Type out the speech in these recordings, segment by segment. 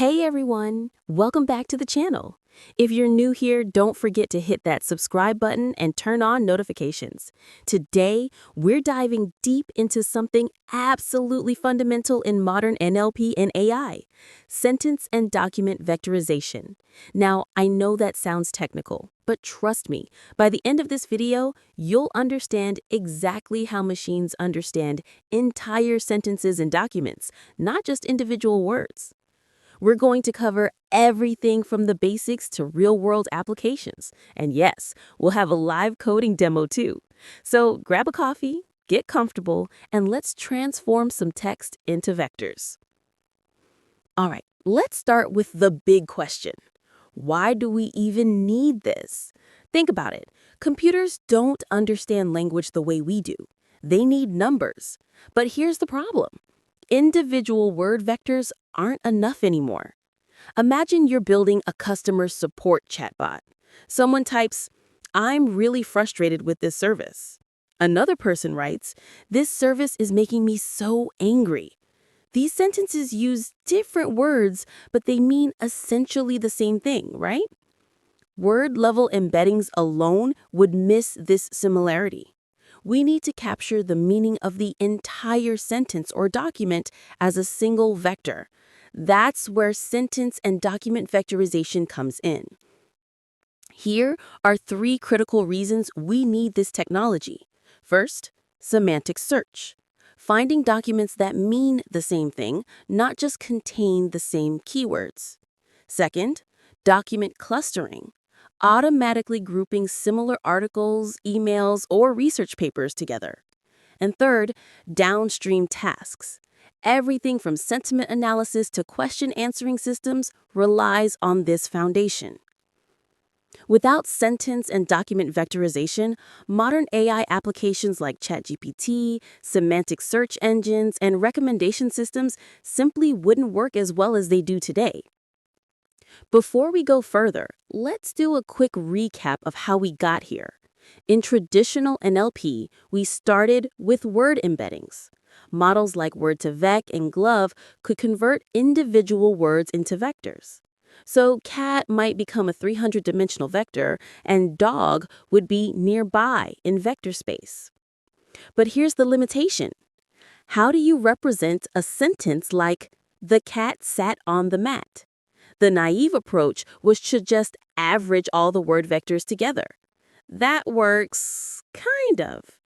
Hey everyone, welcome back to the channel. If you're new here, don't forget to hit that subscribe button and turn on notifications. Today, we're diving deep into something absolutely fundamental in modern NLP and AI, sentence and document vectorization. Now, I know that sounds technical, but trust me, by the end of this video, you'll understand exactly how machines understand entire sentences and documents, not just individual words. We're going to cover everything from the basics to real-world applications. And yes, we'll have a live coding demo too. So grab a coffee, get comfortable, and let's transform some text into vectors. All right, let's start with the big question. Why do we even need this? Think about it. Computers don't understand language the way we do. They need numbers. But here's the problem. Individual word vectors aren't enough anymore. Imagine you're building a customer support chatbot. Someone types, "I'm really frustrated with this service." Another person writes, "This service is making me so angry." These sentences use different words, but they mean essentially the same thing, right? Word-level embeddings alone would miss this similarity. We need to capture the meaning of the entire sentence or document as a single vector. That's where sentence and document vectorization comes in. Here are three critical reasons we need this technology. First, semantic search. Finding documents that mean the same thing, not just contain the same keywords. Second, document clustering. Automatically grouping similar articles, emails, or research papers together. And third, downstream tasks. Everything from sentiment analysis to question answering systems relies on this foundation. Without sentence and document vectorization, modern AI applications like ChatGPT, semantic search engines, and recommendation systems simply wouldn't work as well as they do today. Before we go further, let's do a quick recap of how we got here. In traditional NLP, we started with word embeddings. Models like Doc2Vec and Glove could convert individual words into vectors. So cat might become a 300-dimensional vector, and dog would be nearby in vector space. But here's the limitation. How do you represent a sentence like, "The cat sat on the mat"? The naive approach was to just average all the word vectors together. That works, kind of.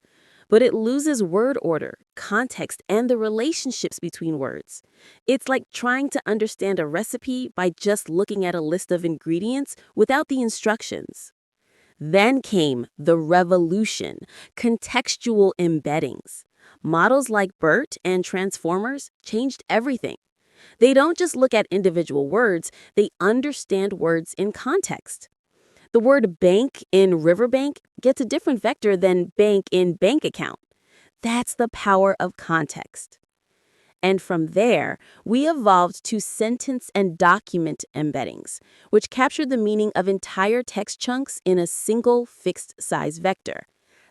But it loses word order, context, and the relationships between words. It's like trying to understand a recipe by just looking at a list of ingredients without the instructions. Then came the revolution, contextual embeddings. Models like BERT and transformers changed everything. They don't just look at individual words, they understand words in context. The word bank in riverbank gets a different vector than bank in bank account. That's the power of context. And from there, we evolved to sentence and document embeddings, which captured the meaning of entire text chunks in a single fixed size vector.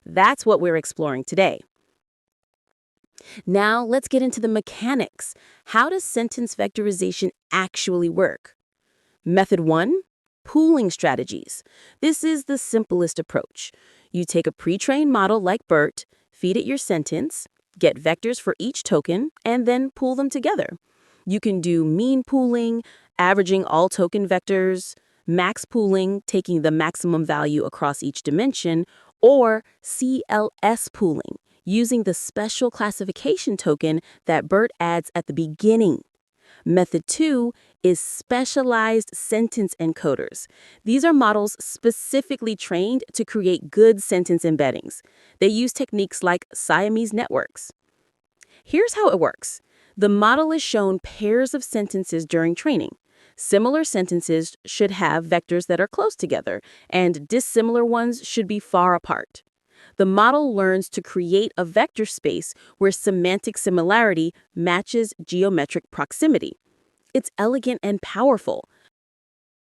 That's what we're exploring today. Now, let's get into the mechanics. How does sentence vectorization actually work? Method 1, pooling strategies. This is the simplest approach. You take a pre-trained model like BERT, feed it your sentence, get vectors for each token, and then pool them together. You can do mean pooling, averaging all token vectors, max pooling, taking the maximum value across each dimension, or CLS pooling, using the special classification token that BERT adds at the beginning. Method 2 is specialized sentence encoders. These are models specifically trained to create good sentence embeddings. They use techniques like Siamese networks. Here's how it works. The model is shown pairs of sentences during training. Similar sentences should have vectors that are close together, and dissimilar ones should be far apart. The model learns to create a vector space where semantic similarity matches geometric proximity. It's elegant and powerful.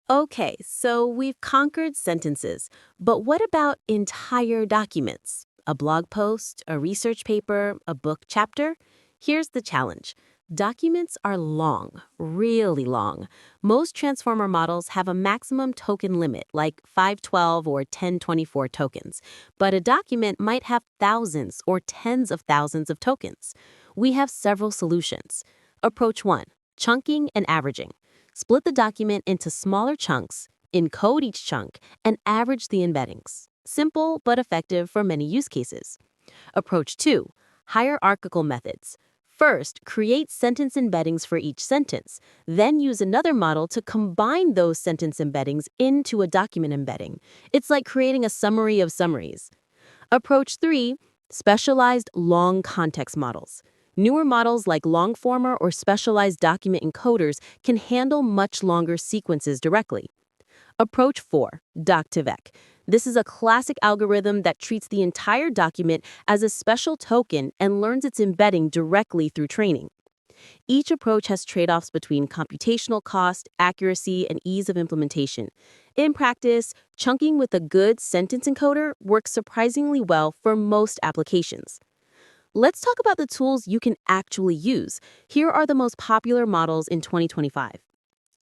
Okay, so we've conquered sentences, but what about entire documents? A blog post, a research paper, a book chapter? Here's the challenge. Documents are long, really long. Most transformer models have a maximum token limit, like 512 or 1024 tokens, but a document might have thousands or tens of thousands of tokens. We have several solutions. Approach 1, chunking and averaging. Split the document into smaller chunks, encode each chunk, and average the embeddings. Simple but effective for many use cases. Approach 2, hierarchical methods. First, create sentence embeddings for each sentence, then use another model to combine those sentence embeddings into a document embedding. It's like creating a summary of summaries. Approach 3, specialized long context models. Newer models like longformer or specialized document encoders can handle much longer sequences directly. Approach 4, Doc2Vec. This is a classic algorithm that treats the entire document as a special token and learns its embedding directly through training. Each approach has trade-offs between computational cost, accuracy, and ease of implementation. In practice, chunking with a good sentence encoder works surprisingly well for most applications. Let's talk about the tools you can actually use. Here are the most popular models in 2025.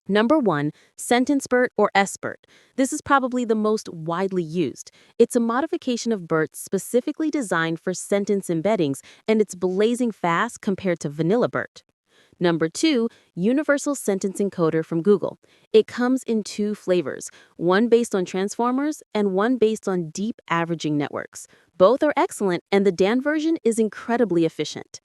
Number 1, Sentence-BERT or SBERT. This is probably the most widely used. It's a modification of BERT specifically designed for sentence embeddings, and it's blazing fast compared to vanilla BERT. Number 2, Universal Sentence Encoder from Google. It comes in two flavors, one based on transformers and one based on deep averaging networks. Both are excellent, and the DAN version is incredibly efficient.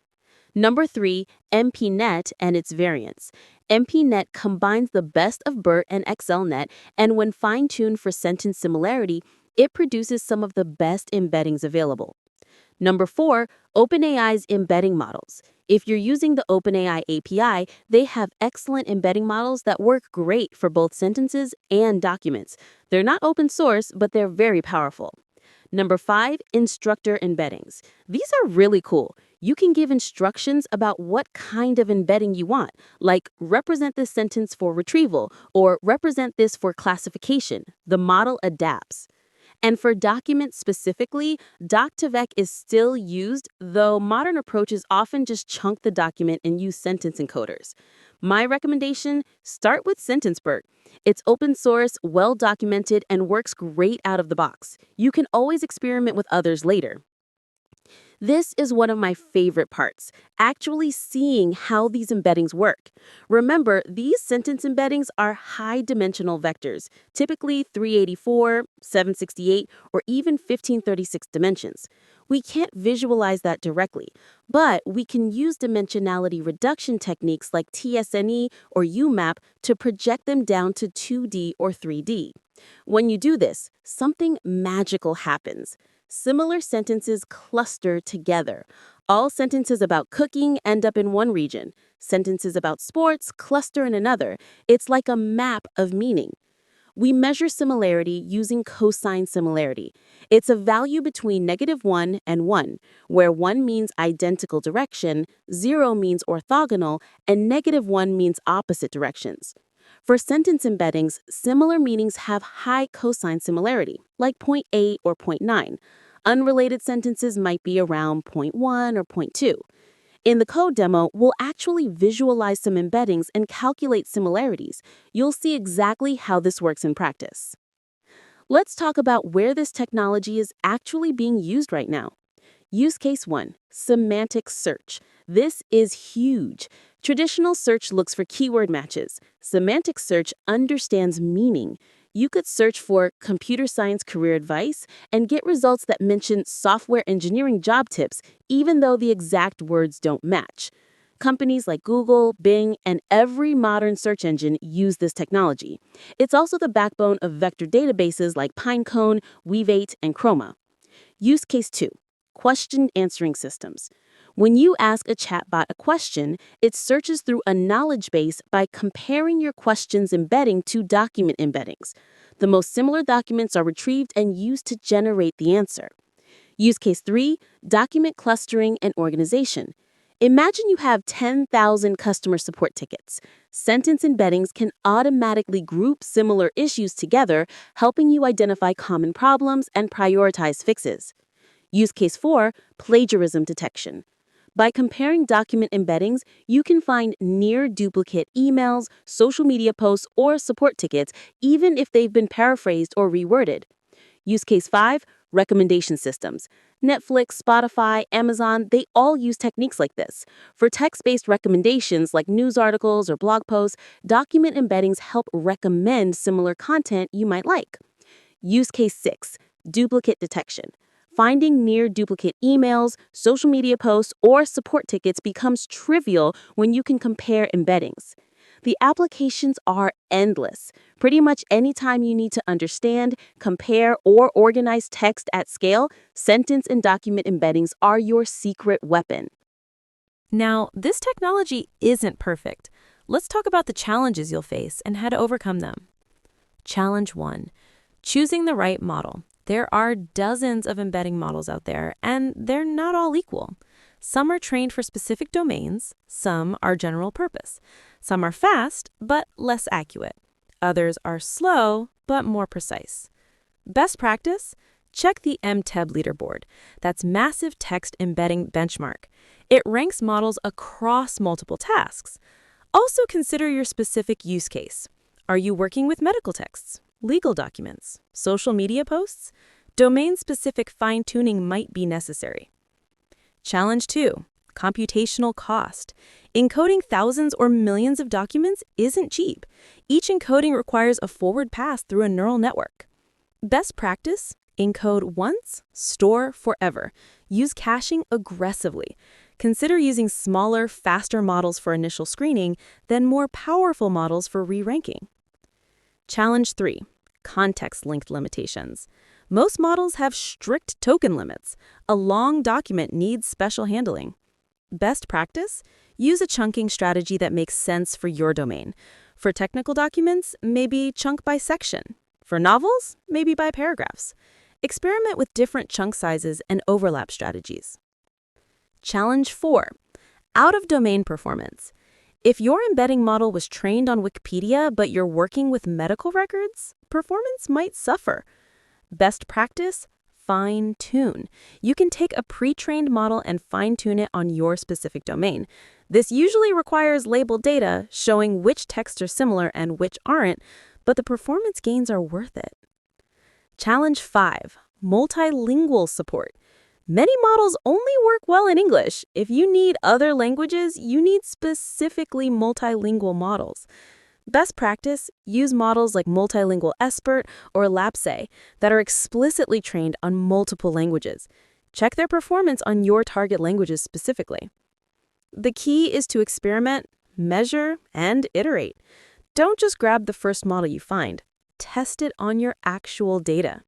Number 3, MPNet and its variants. MPNet combines the best of BERT and XLNet, and when fine-tuned for sentence similarity, it produces some of the best embeddings available. Number 4, OpenAI's embedding models. If you're using the OpenAI API, they have excellent embedding models that work great for both sentences and documents. They're not open source, but they're very powerful. Number 5, instructor embeddings. These are really cool. You can give instructions about what kind of embedding you want, like represent this sentence for retrieval or represent this for classification. The model adapts. And for documents specifically, Doc2Vec is still used, though modern approaches often just chunk the document and use sentence encoders. My recommendation, start with Sentence-BERT. It's open source, well documented, and works great out of the box. You can always experiment with others later. This is one of my favorite parts, actually seeing how these embeddings work. Remember, these sentence embeddings are high-dimensional vectors, typically 384, 768, or even 1536 dimensions. We can't visualize that directly, but we can use dimensionality reduction techniques like TSNE or UMAP to project them down to 2D or 3D. When you do this, something magical happens. Similar sentences cluster together. All sentences about cooking end up in one region. Sentences about sports cluster in another. It's like a map of meaning. We measure similarity using cosine similarity. It's a value between -1 and 1, where 1 means identical direction, 0 means orthogonal, and -1 means opposite directions. For sentence embeddings, similar meanings have high cosine similarity, like 0.8 or 0.9. Unrelated sentences might be around 0.1 or 0.2. In the code demo, we'll actually visualize some embeddings and calculate similarities. You'll see exactly how this works in practice. Let's talk about where this technology is actually being used right now. Use case 1, semantic search. This is huge. Traditional search looks for keyword matches. Semantic search understands meaning. You could search for computer science career advice and get results that mention software engineering job tips, even though the exact words don't match. Companies like Google, Bing, and every modern search engine use this technology. It's also the backbone of vector databases like Pinecone, Weavate, and Chroma. Use case 2, question answering systems. When you ask a chatbot a question, it searches through a knowledge base by comparing your question's embedding to document embeddings. The most similar documents are retrieved and used to generate the answer. Use case 3, document clustering and organization. Imagine you have 10,000 customer support tickets. Sentence embeddings can automatically group similar issues together, helping you identify common problems and prioritize fixes. Use case 4, plagiarism detection. By comparing document embeddings, you can find near duplicate emails, social media posts, or support tickets, even if they've been paraphrased or reworded. Use case 5, recommendation systems. Netflix, Spotify, Amazon, they all use techniques like this. For text-based recommendations like news articles or blog posts, document embeddings help recommend similar content you might like. Use case 6, duplicate detection. Finding near duplicate emails, social media posts, or support tickets becomes trivial when you can compare embeddings. The applications are endless. Pretty much anytime you need to understand, compare, or organize text at scale, sentence and document embeddings are your secret weapon. Now, this technology isn't perfect. Let's talk about the challenges you'll face and how to overcome them. Challenge 1. Choosing the right model. There are dozens of embedding models out there, and they're not all equal. Some are trained for specific domains, some are general purpose. Some are fast, but less accurate. Others are slow, but more precise. Best practice? Check the MTEB leaderboard. That's Massive Text Embedding Benchmark. It ranks models across multiple tasks. Also consider your specific use case. Are you working with medical texts, legal documents, social media posts? Domain-specific fine-tuning might be necessary. Challenge 2. Computational cost. Encoding thousands or millions of documents isn't cheap. Each encoding requires a forward pass through a neural network. Best practice? Encode once, store forever. Use caching aggressively. Consider using smaller, faster models for initial screening, then more powerful models for re-ranking. Challenge 3. Context-linked limitations. Most models have strict token limits. A long document needs special handling. Best practice? Use a chunking strategy that makes sense for your domain. For technical documents, maybe chunk by section. For novels, maybe by paragraphs. Experiment with different chunk sizes and overlap strategies. Challenge 4. Out-of-domain performance. If your embedding model was trained on Wikipedia but you're working with medical records, performance might suffer. Best practice? Fine-tune. You can take a pre-trained model and fine-tune it on your specific domain. This usually requires labeled data showing which texts are similar and which aren't, but the performance gains are worth it. Challenge 5. Multilingual support. Many models only work well in English. If you need other languages, you need specifically multilingual models. Best practice? Use models like multilingual SBERT or Lapse that are explicitly trained on multiple languages. Check their performance on your target languages specifically. The key is to experiment, measure, and iterate. Don't just grab the first model you find. Test it on your actual data.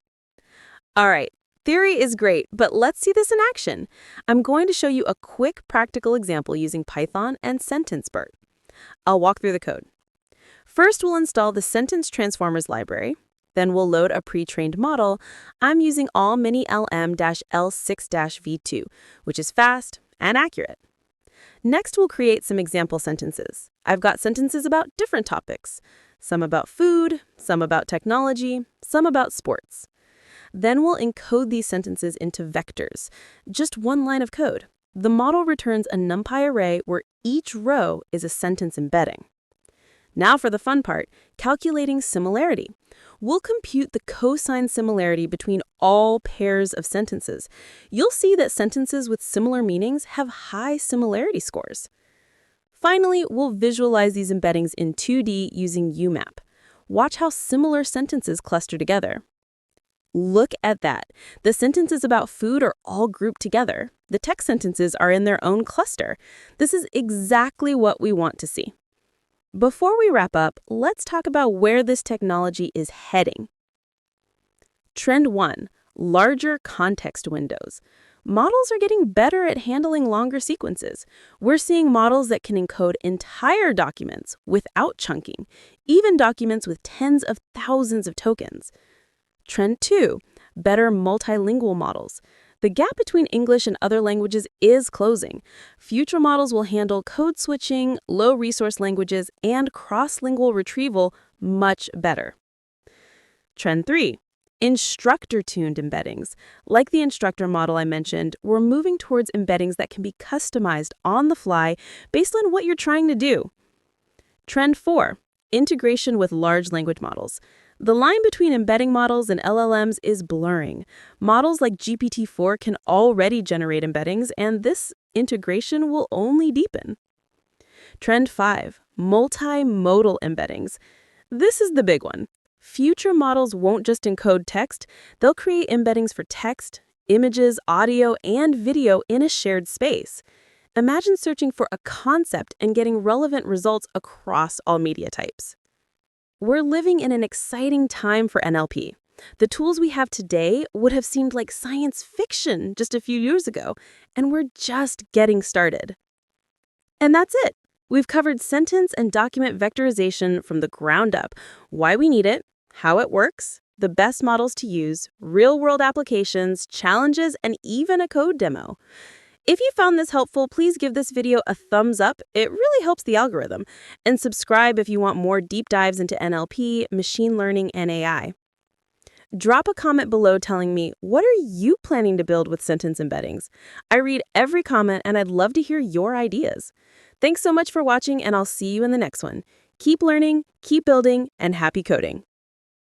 All right, theory is great, but let's see this in action. I'm going to show you a quick practical example using Python and Sentence-BERT. I'll walk through the code. First, we'll install the Sentence Transformers library. Then we'll load a pre-trained model. I'm using all-mini-lm-L6-v2, which is fast and accurate. Next, we'll create some example sentences. I've got sentences about different topics. Some about food, some about technology, some about sports. Then we'll encode these sentences into vectors, just one line of code. The model returns a NumPy array where each row is a sentence embedding. Now for the fun part, calculating similarity. We'll compute the cosine similarity between all pairs of sentences. You'll see that sentences with similar meanings have high similarity scores. Finally, we'll visualize these embeddings in 2D using UMAP. Watch how similar sentences cluster together. Look at that. The sentences about food are all grouped together. The text sentences are in their own cluster. This is exactly what we want to see. Before we wrap up, let's talk about where this technology is heading. Trend 1, larger context windows. Models are getting better at handling longer sequences. We're seeing models that can encode entire documents without chunking, even documents with tens of thousands of tokens. Trend 2, better multilingual models. The gap between English and other languages is closing. Future models will handle code switching, low-resource languages, and cross-lingual retrieval much better. Trend 3, Instructor-tuned embeddings. Like the instructor model I mentioned, we're moving towards embeddings that can be customized on the fly based on what you're trying to do. Trend 4. Integration with large language models. The line between embedding models and LLMs is blurring. Models like GPT-4 can already generate embeddings, and this integration will only deepen. Trend 5. Multimodal embeddings. This is the big one. Future models won't just encode text, they'll create embeddings for text, images, audio, and video in a shared space. Imagine searching for a concept and getting relevant results across all media types. We're living in an exciting time for NLP. The tools we have today would have seemed like science fiction just a few years ago, and we're just getting started. And that's it. We've covered sentence and document vectorization from the ground up, why we need it, how it works, the best models to use, real-world applications, challenges, and even a code demo. If you found this helpful, please give this video a thumbs up. It really helps the algorithm. And subscribe if you want more deep dives into NLP, machine learning, and AI. Drop a comment below telling me, what are you planning to build with sentence embeddings? I read every comment and I'd love to hear your ideas. Thanks so much for watching, and I'll see you in the next one. Keep learning, keep building, and happy coding.